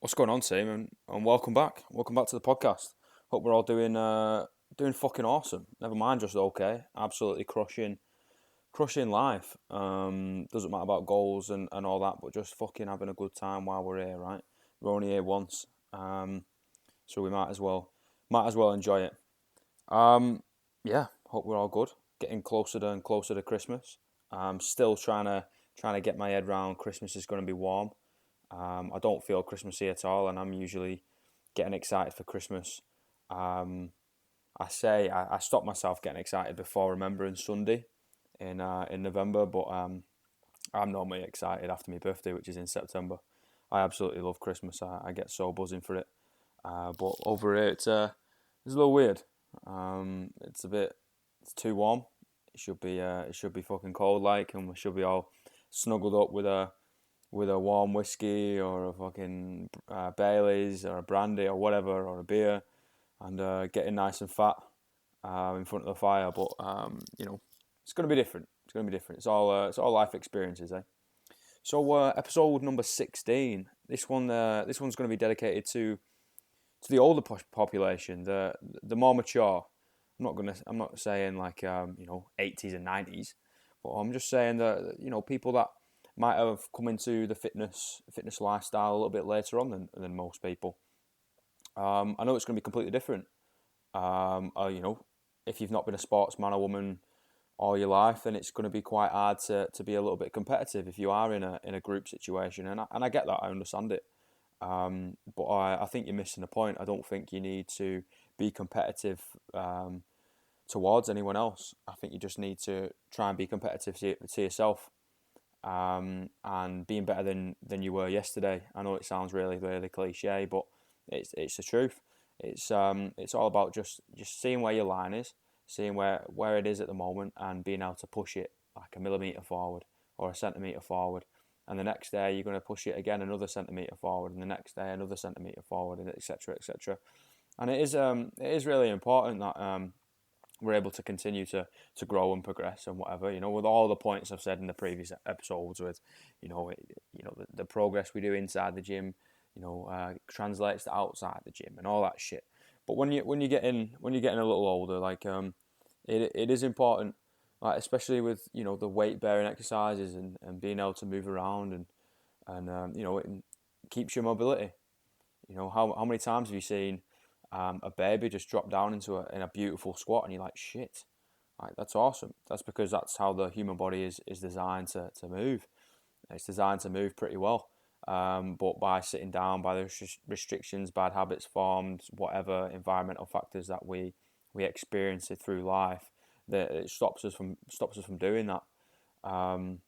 What's going on, team? And welcome back. Welcome back to the podcast. Hope we're all doing fucking awesome. Never mind, just okay. Absolutely crushing life. Doesn't matter about goals and all that, but just fucking having a good time while we're here, right? We're only here once, so we might as well enjoy it. Yeah. Hope we're all good. Getting closer and closer to Christmas. Still trying to get my head round. Christmas is going to be warm. I don't feel Christmassy at all, and I'm usually getting excited for Christmas. Um, I stop myself getting excited before Remembrance Sunday in November, but I'm normally excited after my birthday, which is in September. I absolutely love Christmas. I get so buzzing for it. But over here, it's a little weird. It's too warm. It should be fucking cold like, and we should be all snuggled up with a warm whiskey or a fucking Bailey's or a brandy or whatever or a beer, and getting nice and fat in front of the fire. But it's gonna be different. It's gonna be different. It's all life experiences, eh? So episode number 16. This one's gonna be dedicated to the older population, the more mature. I'm not saying like 80s and 90s, but I'm just saying that people that might have come into the fitness lifestyle a little bit later on than most people. I know it's going to be completely different. If you've not been a sportsman or woman all your life, then it's going to be quite hard to be a little bit competitive if you are in a group situation, and I get that. I understand it. But I think you're missing the point. I don't think you need to be competitive towards anyone else. I think you just need to try and be competitive to yourself, and being better than you were yesterday. I know it sounds really really cliche, but it's the truth. It's all about just seeing where your line is, seeing where it is at the moment, and being able to push it like a millimeter forward or a centimeter forward. And the next day you're going to push it again another centimeter forward, and the next day another centimeter forward, and etc. etc. And it is really important that we're able to continue to grow and progress and whatever, with all the points I've said in the previous episodes, with the progress we do inside the gym, translates to outside the gym and all that shit. But when you're getting a little older, like it is important, like especially with the weight bearing exercises and being able to move around, and it keeps your mobility. How many times have you seen a baby just drop down in a beautiful squat, and you're like, shit, like that's awesome. That's because that's how the human body is designed to move. It's designed to move pretty well. But by sitting down, by the restrictions, bad habits formed, whatever environmental factors that we experience it through life, that it stops us from doing that. Um,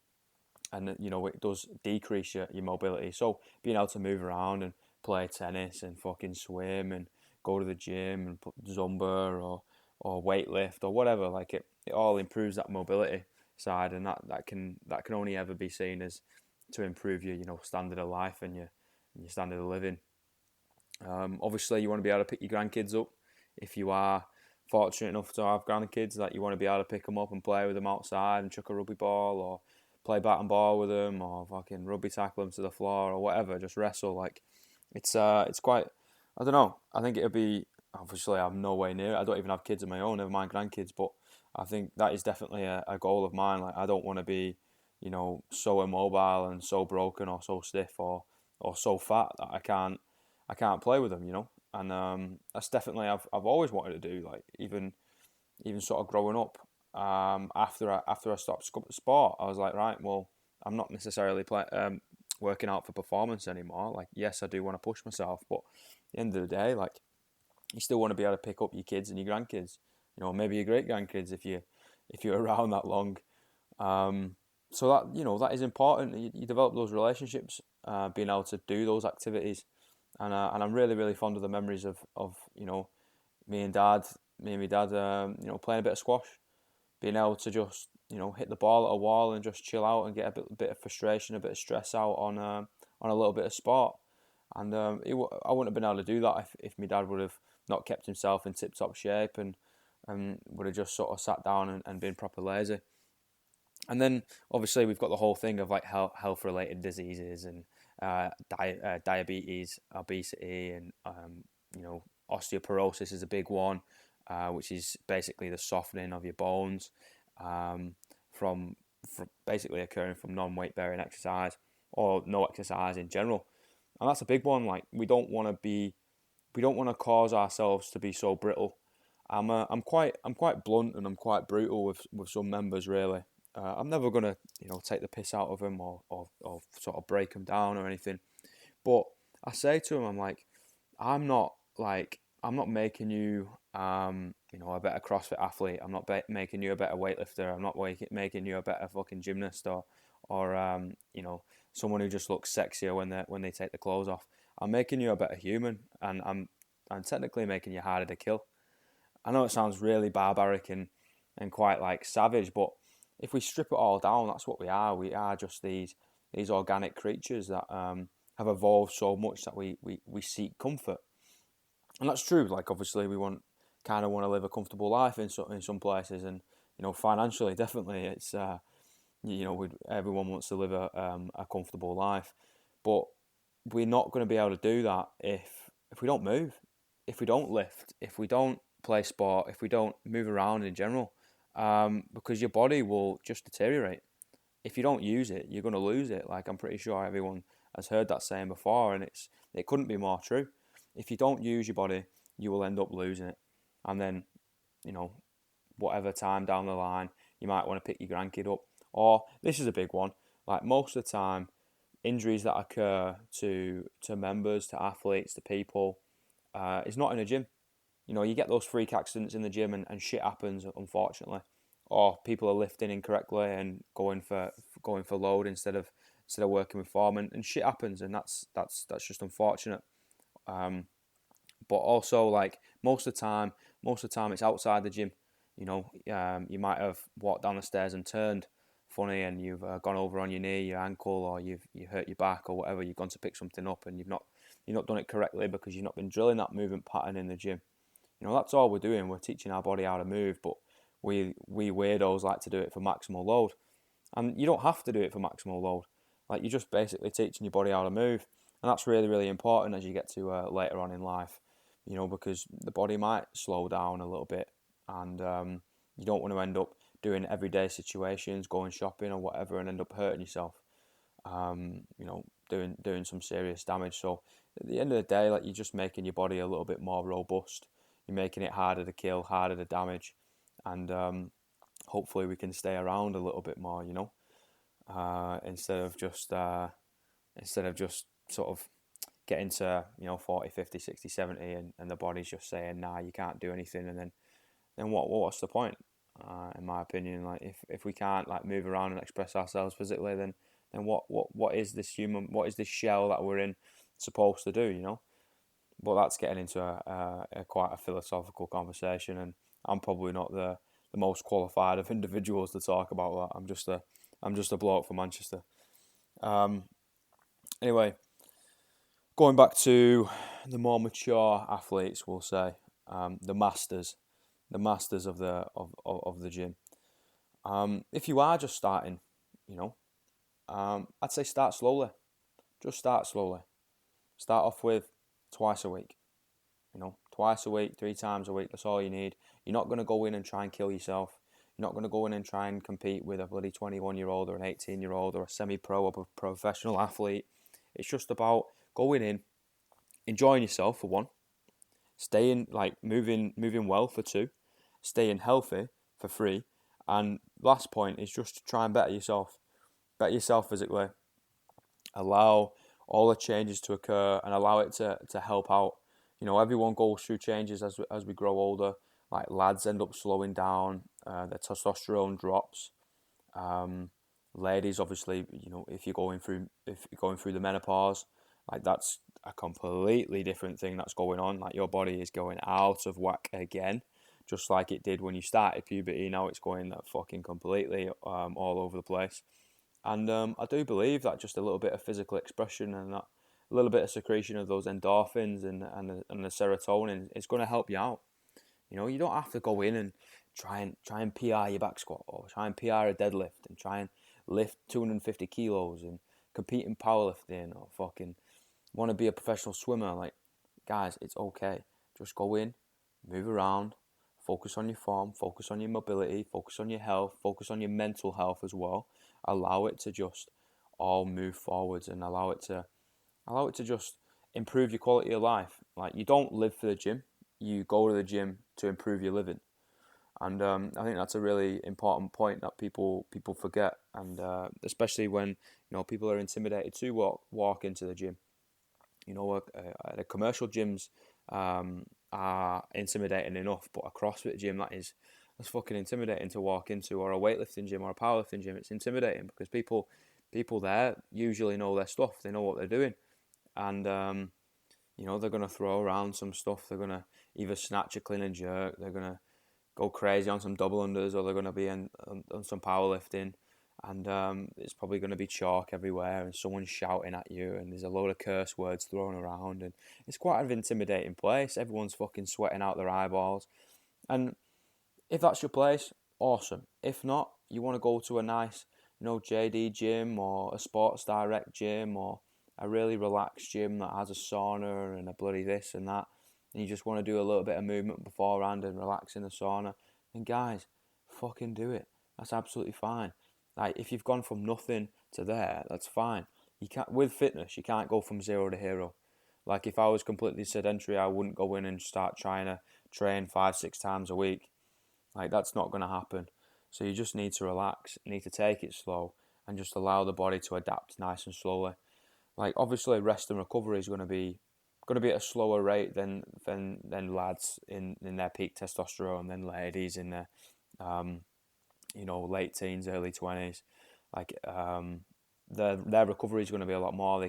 and it does decrease your mobility. So being able to move around and play tennis and fucking swim and go to the gym and put Zumba or weightlift or whatever, like it all improves that mobility side, and that can only ever be seen as to improve your standard of life and your standard of living. Obviously, you want to be able to pick your grandkids up if you are fortunate enough to have grandkids. That you want to be able to pick them up and play with them outside and chuck a rugby ball or play bat and ball with them or fucking rugby tackle them to the floor or whatever. Just wrestle. Like it's quite. I don't know. I think it'd be. Obviously, I'm no way near it. I don't even have kids of my own, never mind grandkids. But I think that is definitely a goal of mine. Like I don't want to be, so immobile and so broken or so stiff or so fat that I can't play with them. And that's definitely I've always wanted to do. Like even sort of growing up. After I stopped sport, I was like, right, well, I'm not necessarily working out for performance anymore. Like, yes, I do want to push myself, but at the end of the day, like, you still want to be able to pick up your kids and your grandkids. Maybe your great grandkids if you're around that long. So that is important. You develop those relationships, being able to do those activities, and I'm really really fond of the memories of me and dad, me and my dad, playing a bit of squash, being able to just hit the ball at a wall and just chill out and get a bit of frustration, a bit of stress out on a little bit of sport. And I wouldn't have been able to do that if my dad would have not kept himself in tip top shape and would have just sort of sat down and been proper lazy. And then obviously we've got the whole thing of like health related diseases diabetes, obesity, and osteoporosis is a big one, which is basically the softening of your bones from basically occurring from non-weight bearing exercise or no exercise in general, and that's a big one. Like we don't want to cause ourselves to be so brittle. I'm quite blunt and I'm quite brutal with some members really. I'm never gonna take the piss out of them or sort of break them down or anything. But I say to them, I'm like, I'm not making you a better CrossFit athlete. I'm not making you a better weightlifter. I'm not making you a better fucking gymnast or someone who just looks sexier when they take the clothes off. I'm making you a better human, and I'm technically making you harder to kill. I know it sounds really barbaric and quite like savage, but if we strip it all down, that's what we are. We are just these organic creatures that have evolved so much that we seek comfort, and that's true. Like obviously, we want to live a comfortable life in some places, and financially, definitely, it's everyone wants to live a comfortable life, but we're not going to be able to do that if we don't move, if we don't lift, if we don't play sport, if we don't move around in general, because your body will just deteriorate. If you don't use it, you're going to lose it. Like I'm pretty sure everyone has heard that saying before, and it couldn't be more true. If you don't use your body, you will end up losing it, and then whatever time down the line you might want to pick your grandkid up. Or this is a big one. Like most of the time, injuries that occur to members, to athletes, to people, is not in a gym. You get those freak accidents in the gym and shit happens, unfortunately. Or people are lifting incorrectly and going for load instead of working with form, and shit happens, and that's just unfortunate. But also, like most of the time it's outside the gym. You might have walked down the stairs and turned funny, and you've gone over on your knee, your ankle, or you hurt your back or whatever. You've gone to pick something up and you've not done it correctly because you've not been drilling that movement pattern in the gym. That's all we're doing. We're teaching our body how to move, but we weirdos like to do it for maximal load, and you don't have to do it for maximal load. Like you're just basically teaching your body how to move, and that's really, really important as you get to later on in life. Because the body might slow down a little bit, and you don't want to end up doing everyday situations, going shopping or whatever, and end up hurting yourself. Doing some serious damage. So at the end of the day, like you're just making your body a little bit more robust. You're making it harder to kill, harder to damage, and hopefully we can stay around a little bit more. Instead of just sort of getting to 40, 50, 60, 70 and the body's just saying nah, you can't do anything, and then what's the point, in my opinion? Like if we can't like move around and express ourselves physically, then what is this shell that we're in supposed to do? But that's getting into a quite a philosophical conversation, and I'm probably not the most qualified of individuals to talk about that. I'm just a bloke from Manchester. Anyway, going back to the more mature athletes, we'll say the masters of the gym. If you are just starting, I'd say start slowly. Just start slowly. Start off with twice a week. Twice a week, 3 times a week. That's all you need. You're not going to go in and try and kill yourself. You're not going to go in and try and compete with a bloody 21-year-old or an 18-year-old or a semi-pro or a professional athlete. It's just about going in, enjoying yourself for 1, staying like moving well for 2, staying healthy for 3, and last point is just to try and better yourself physically. Allow all the changes to occur and allow it to help out. Everyone goes through changes as we grow older. Like lads end up slowing down, their testosterone drops. Ladies, obviously, if you're going through the menopause, like that's a completely different thing that's going on. Like your body is going out of whack again, just like it did when you started puberty. Now it's going fucking completely all over the place. And I do believe that just a little bit of physical expression and that a little bit of secretion of those endorphins and the serotonin is going to help you out. You don't have to go in and try and PR your back squat or try and PR a deadlift and try and lift 250 kilos and compete in powerlifting or fucking want to be a professional swimmer, like, guys, it's okay. Just go in, move around, focus on your form, focus on your mobility, focus on your health, focus on your mental health as well. Allow it to just all move forwards and allow it to just improve your quality of life. Like, you don't live for the gym, you go to the gym to improve your living. And I think that's a really important point that people forget, and especially when people are intimidated to walk into the gym. The commercial gyms are intimidating enough, but a CrossFit gym that's fucking intimidating to walk into, or a weightlifting gym or a powerlifting gym. It's intimidating because people there usually know their stuff. They know what they're doing, and they're gonna throw around some stuff. They're gonna either snatch a clean and jerk. They're gonna go crazy on some double unders, or they're gonna be on some powerlifting. And it's probably going to be chalk everywhere, and someone's shouting at you, and there's a load of curse words thrown around, and it's quite an intimidating place. Everyone's fucking sweating out their eyeballs, and if that's your place, awesome. If not, you want to go to a nice, JD gym or a Sports Direct gym or a really relaxed gym that has a sauna and a bloody this and that, and you just want to do a little bit of movement beforehand and relax in the sauna, then guys, fucking do it. That's absolutely fine. Like, if you've gone from nothing to there, that's fine. You can't, with fitness, you can't go from zero to hero. Like, if I was completely sedentary, I wouldn't go in and start trying to train 5-6 times a week. Like, that's not going to happen. So you just need to relax, you need to take it slow, and just allow the body to adapt nice and slowly. Like, obviously, rest and recovery is going to be at a slower rate than lads in their peak testosterone, than ladies in their late teens, early 20s. Like, their recovery is going to be a lot more. They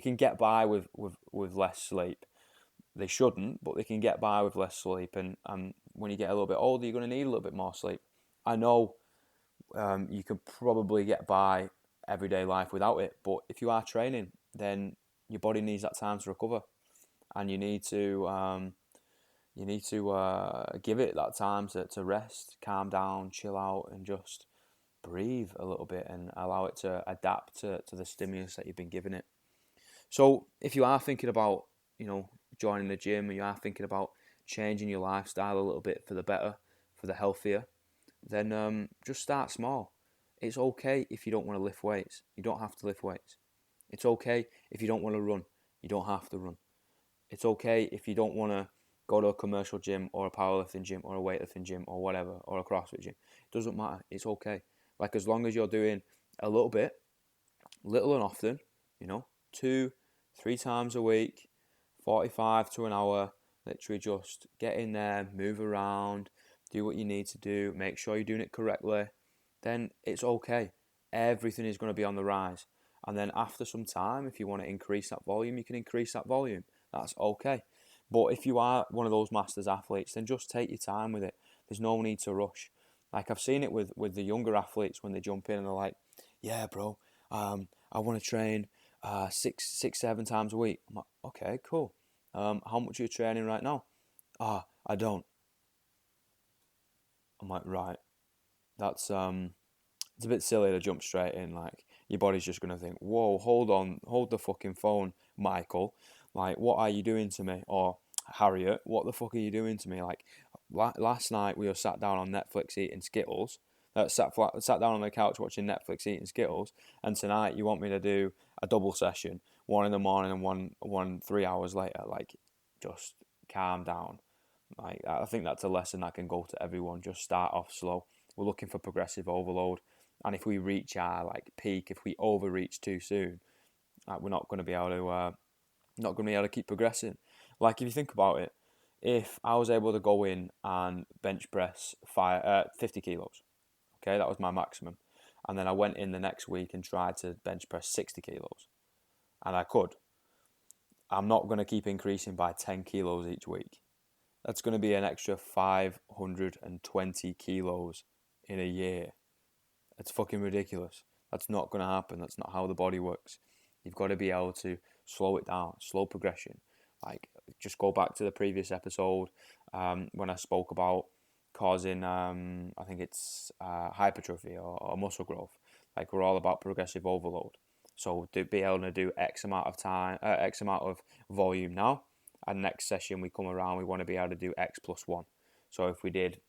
can get by with less sleep. They shouldn't, but they can get by with less sleep. And when you get a little bit older, you're going to need a little bit more sleep. I know you can probably get by everyday life without it, but if you are training, then your body needs that time to recover, and you need to give it that time to rest, calm down, chill out, and just breathe a little bit and allow it to adapt to the stimulus that you've been giving it. So if you are thinking about, joining the gym, or you are thinking about changing your lifestyle a little bit for the better, for the healthier, then just start small. It's okay if you don't want to lift weights. You don't have to lift weights. It's okay if you don't want to run. You don't have to run. It's okay if you don't want to go to a commercial gym or a powerlifting gym or a weightlifting gym or whatever, or a CrossFit gym. It doesn't matter. It's okay. Like, as long as you're doing a little bit, little and often, 2-3 times a week, 45 to an hour, literally just get in there, move around, do what you need to do, make sure you're doing it correctly, then it's okay. Everything is going to be on the rise. And then after some time, if you want to increase that volume, you can increase that volume. That's okay. But if you are one of those masters athletes, then just take your time with it. There's no need to rush. Like, I've seen it with the younger athletes when they jump in and they're like, yeah, bro, I want to train 6-7 times a week. I'm like, okay, cool. How much are you training right now? I don't. I'm like, right. That's it's a bit silly to jump straight in. Like, your body's just gonna think, whoa, hold on, hold the fucking phone, Michael. Like, what are you doing to me? Or, Harriet, what the fuck are you doing to me? Like, last night we were sat down on Netflix eating Skittles. Sat down on the couch watching Netflix eating Skittles, and tonight you want me to do a double session, one in the morning and one 3 hours later. Like, just calm down. Like, I think that's a lesson that can go to everyone. Just start off slow. We're looking for progressive overload, and if we reach our peak, if we overreach too soon, we're not going to be able to keep progressing. Like, if you think about it, if I was able to go in and bench press 50 kilos, okay, that was my maximum, and then I went in the next week and tried to bench press 60 kilos, and I could, I'm not going to keep increasing by 10 kilos each week. That's going to be an extra 520 kilos in a year. It's fucking ridiculous. That's not going to happen. That's not how the body works. You've got to be able to slow it down, slow progression. Like, just go back to the previous episode when I spoke about causing, I think it's hypertrophy or muscle growth. Like, we're all about progressive overload. So be able to do X amount of time, X amount of volume now, and next session we come around, we want to be able to do X plus one. So if we did,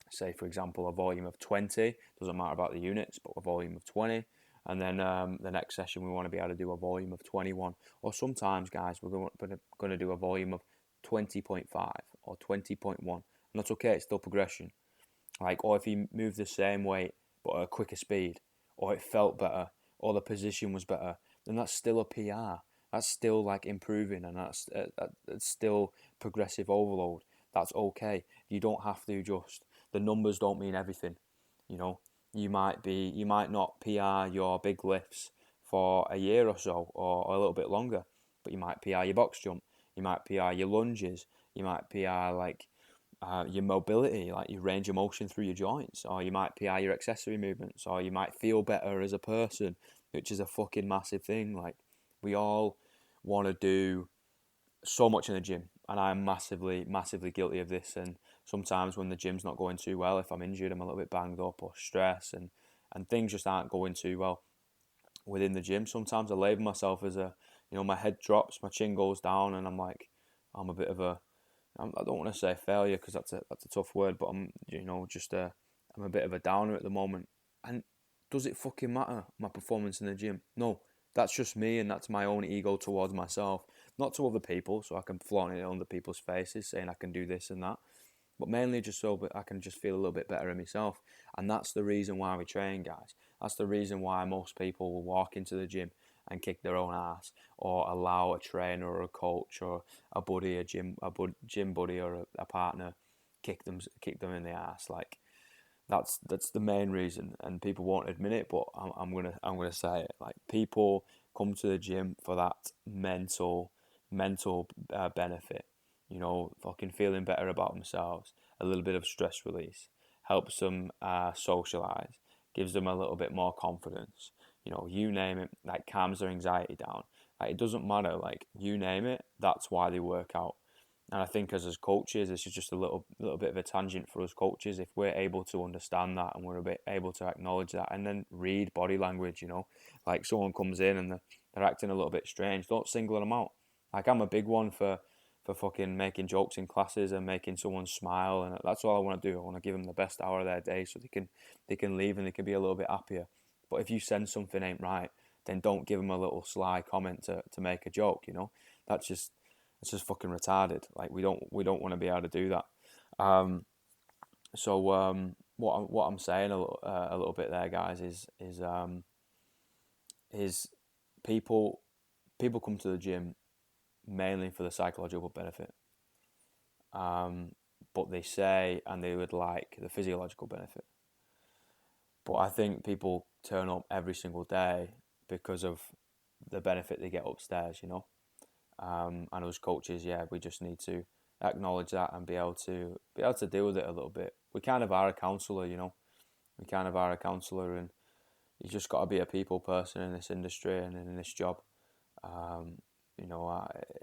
say for example, a volume of 20, doesn't matter about the units, but a volume of 20, and then the next session we want to be able to do a volume of 21, or sometimes, guys, we're going to do a volume of 20.5 or 20.1, and that's okay, it's still progression. Like, or if you move the same weight but at a quicker speed, or it felt better, or the position was better, then that's still a PR. That's still like improving, and that's still progressive overload. That's okay. You don't have to just, the numbers don't mean everything. You know, you might not PR your big lifts for a year or so, or a little bit longer, but you might PR your box jump. You might PR your lunges. You might PR like your mobility, like your range of motion through your joints, or you might PR your accessory movements, or you might feel better as a person, which is a fucking massive thing. Like, we all want to do so much in the gym, and I'm massively, massively guilty of this. And sometimes when the gym's not going too well, if I'm injured, I'm a little bit banged up or stressed, and things just aren't going too well within the gym. Sometimes I label myself as my head drops, my chin goes down, and I'm like, I'm a bit of a I don't want to say failure because that's a tough word, but I'm I'm a bit of a downer at the moment. And does it fucking matter, my performance in the gym? No, that's just me, and that's my own ego towards myself, not to other people, so I can flaunt it on other people's faces, saying I can do this and that, but mainly just so I can just feel a little bit better in myself. And that's the reason why we train, guys. That's the reason why most people will walk into the gym and kick their own ass, or allow a trainer or a coach or a buddy, gym buddy or a partner kick them in the ass. Like, that's the main reason, and people won't admit it, but I'm gonna say it. Like, people come to the gym for that mental benefit. Fucking feeling better about themselves, a little bit of stress release, helps them socialize, gives them a little bit more confidence. You name it, like, calms their anxiety down. Like, it doesn't matter, like, you name it, that's why they work out. And I think as coaches, this is just a little bit of a tangent for us coaches. If we're able to understand that, and we're a bit able to acknowledge that, and then read body language, like someone comes in and they're acting a little bit strange, don't single them out. Like, I'm a big one for fucking making jokes in classes and making someone smile, and that's all I want to do. I want to give them the best hour of their day so they can leave and they can be a little bit happier. But if you sense something ain't right, then don't give them a little sly comment to make a joke. That's just it's just fucking retarded. Like, we don't want to be able to do that. What I'm saying a little bit there, guys, is people come to the gym mainly for the psychological benefit. But they say, and they would like the physiological benefit. But I think people turn up every single day because of the benefit they get upstairs. And as coaches, yeah, we just need to acknowledge that and be able to deal with it a little bit. We kind of are a counsellor, We kind of are a counsellor, and you just got to be a people person in this industry and in this job.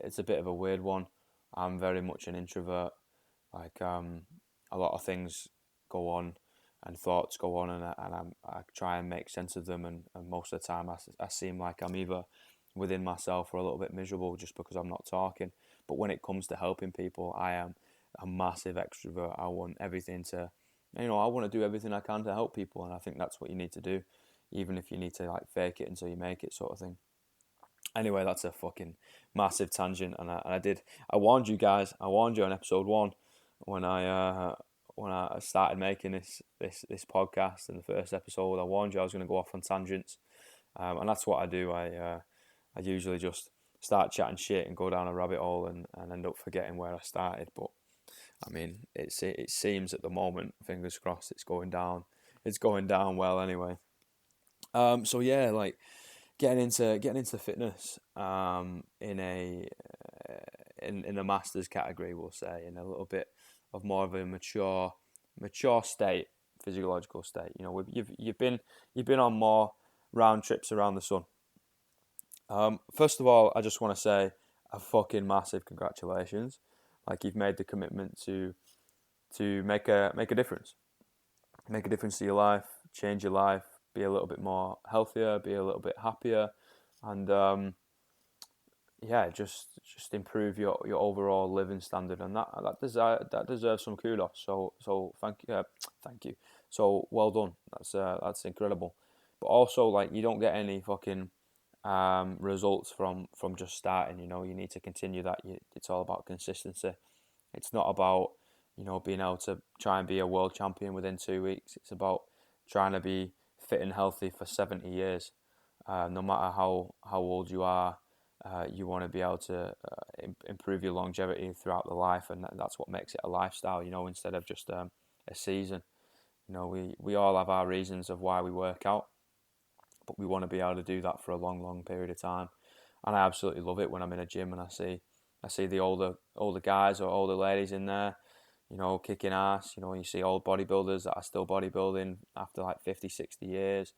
It's a bit of a weird one. I'm very much an introvert. Like, a lot of things go on and thoughts go on, and I try and make sense of them, and most of the time I seem like I'm either within myself or a little bit miserable just because I'm not talking. But when it comes to helping people, I am a massive extrovert. I want everything to, I want to do everything I can to help people, and I think that's what you need to do, even if you need to, like, fake it until you make it, sort of thing. Anyway, that's a fucking massive tangent, and I warned you guys. I warned you on episode 1 when I started making this podcast in the first episode. I warned you I was going to go off on tangents, and that's what I do. I usually just start chatting shit and go down a rabbit hole and end up forgetting where I started. But I mean, it seems at the moment, fingers crossed, it's going down. It's going down well anyway. So yeah, like, getting into fitness in a masters category, we'll say, in a little bit of more of a mature state, physiological state. You've been on more round trips around the sun. First of all, I just want to say a fucking massive congratulations. Like, you've made the commitment to make a difference. Make a difference to your life, change your life, be a little bit more healthier, be a little bit happier, and yeah, just improve your overall living standard, and that deserves some kudos. So thank you. So well done. That's incredible. But also, like, you don't get any fucking results from just starting. You know, you need to continue that. It's all about consistency. It's not about, being able to try and be a world champion within 2 weeks. It's about trying to be fit and healthy for 70 years. No matter how old you are, you want to be able to improve your longevity throughout the life, and that's what makes it a lifestyle. Instead of just a season. We all have our reasons of why we work out, but we want to be able to do that for a long period of time. And I absolutely love it when I'm in a gym and I see the older guys or older ladies in there, kicking ass. You see old bodybuilders that are still bodybuilding after like 50, 60 years.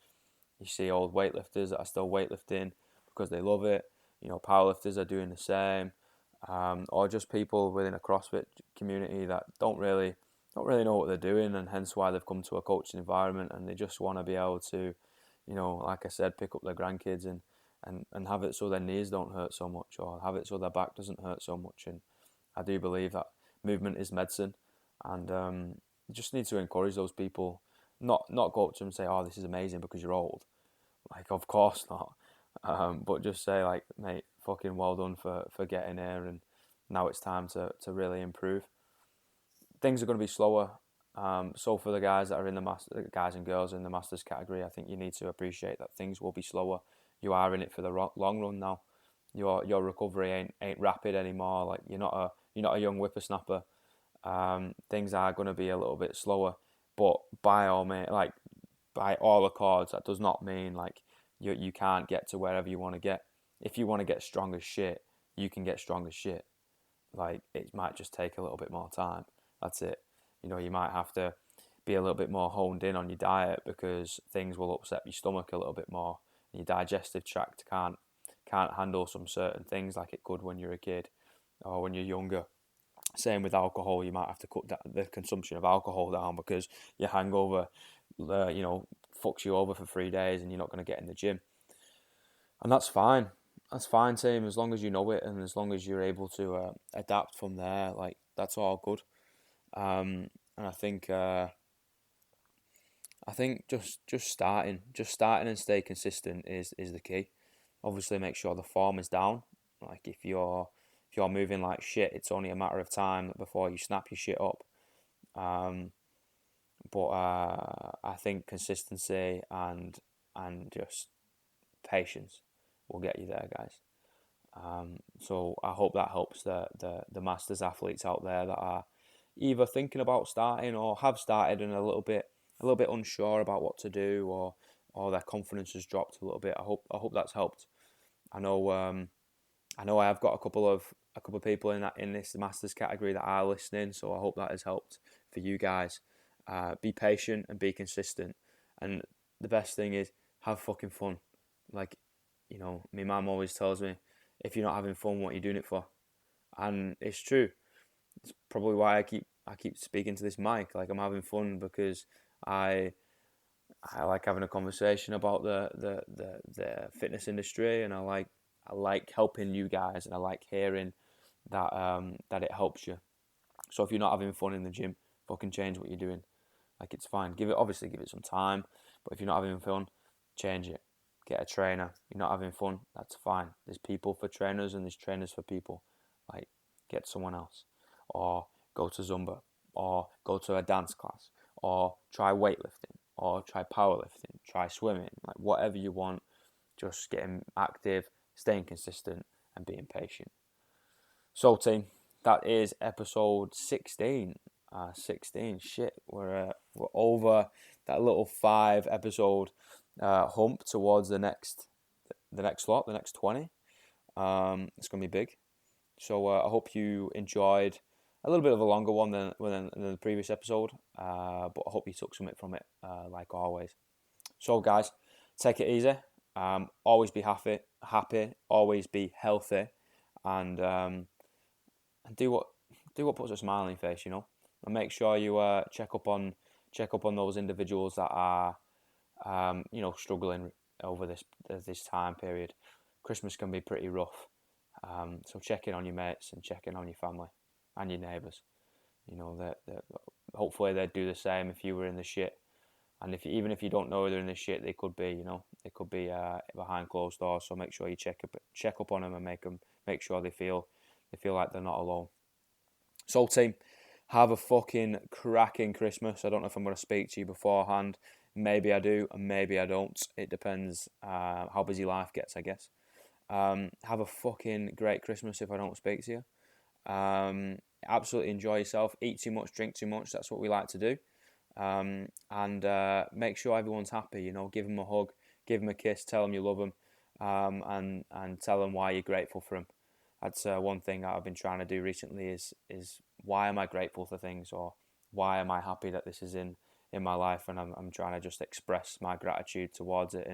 You see old weightlifters that are still weightlifting because they love it. Powerlifters are doing the same, or just people within a CrossFit community that don't really know what they're doing, and hence why they've come to a coaching environment, and they just want to be able to, like I said, pick up their grandkids and have it so their knees don't hurt so much, or have it so their back doesn't hurt so much. And I do believe that movement is medicine, and you just need to encourage those people. Not go up to them and say, "Oh, this is amazing because you're old." Like, of course not. But just say, like, "Mate, fucking well done for getting here, and now it's time to really improve." Things are going to be slower. So for the guys that are in the guys and girls in the masters category, I think you need to appreciate that things will be slower. You are in it for the long run now. Your recovery ain't rapid anymore. Like, you're not a young whippersnapper. Things are going to be a little bit slower, but by all accords, that does not mean like you can't get to wherever you want to get. If you want to get strong as shit, you can get strong as shit. Like, it might just take a little bit more time. That's it. You might have to be a little bit more honed in on your diet because things will upset your stomach a little bit more. Your digestive tract can't handle some certain things like it could when you're a kid or when you're younger. Same with alcohol. You might have to cut the consumption of alcohol down because your hangover, fucks you over for 3 days and you're not going to get in the gym. And that's fine. That's fine, team, as long as you know it and as long as you're able to adapt from there. Like, that's all good. And I think just starting and stay consistent is the key. Obviously, make sure the form is down. Like, if you're moving like shit, it's only a matter of time before you snap your shit up. Um, but I think consistency and just patience will get you there, guys. So I hope that helps the masters athletes out there that are either thinking about starting or have started and a little bit unsure about what to do, or their confidence has dropped a little bit. I hope that's helped. I know I have got a couple of people in this masters category that are listening, so I hope that has helped for you guys. Be patient and be consistent, and the best thing is have fucking fun. Like, my mum always tells me, if you're not having fun, what are you doing it for? And it's true. It's probably why I keep speaking to this mic. Like, I'm having fun because I I like having a conversation about the fitness industry, and I like helping you guys, and I like hearing that it helps you. So if you're not having fun in the gym, fucking change what you're doing. Like, it's fine. Obviously give it some time, but if you're not having fun, change it. Get a trainer. You're not having fun, that's fine. There's people for trainers and there's trainers for people. Like, get someone else, or go to Zumba, or go to a dance class, or try weightlifting, or try powerlifting, try swimming. Like, whatever you want, just getting active, staying consistent, and being patient. So, team, that is episode 16. 16. Shit, we're over that little 5 episode hump towards the next slot, the next 20. It's gonna be big. So I hope you enjoyed a little bit of a longer one than the previous episode, but I hope you took something from it, like always. So, guys, take it easy. Always be happy. Always be healthy, and do what puts a smile on your face. And make sure you check up on those individuals that are struggling over this time period. Christmas can be pretty rough. So check in on your mates and check in on your family and your neighbours. You know, that hopefully they'd do the same if you were in the shit. And even if you don't know they're in the shit, they could be, they could be behind closed doors. So make sure you check up on them and make sure they feel like they're not alone. So team, have a fucking cracking Christmas. I don't know if I'm going to speak to you beforehand. Maybe I do, and maybe I don't. It depends how busy life gets, I guess. Have a fucking great Christmas if I don't speak to you. Absolutely enjoy yourself. Eat too much, drink too much. That's what we like to do. And make sure everyone's happy. You know, give them a hug, give them a kiss, tell them you love them, and tell them why you're grateful for them. That's one thing that I've been trying to do recently is why am I grateful for things, or why am I happy that this is in my life, and I'm trying to just express my gratitude towards it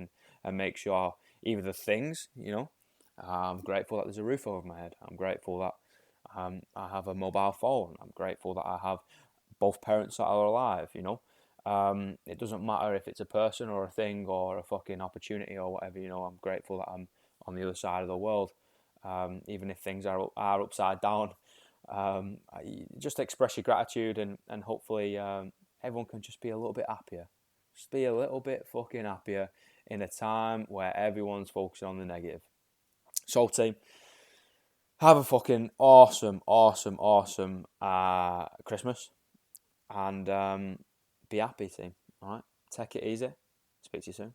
and make sure either the things, I'm grateful that there's a roof over my head. I'm grateful that I have a mobile phone. I'm grateful that I have both parents that are alive, It doesn't matter if it's a person or a thing or a fucking opportunity or whatever, I'm grateful that I'm on the other side of the world. Even if things are upside down, just express your gratitude and hopefully everyone can just be a little bit happier. Just be a little bit fucking happier in a time where everyone's focusing on the negative. So team, have a fucking awesome Christmas and be happy team. All right, take it easy. Speak to you soon.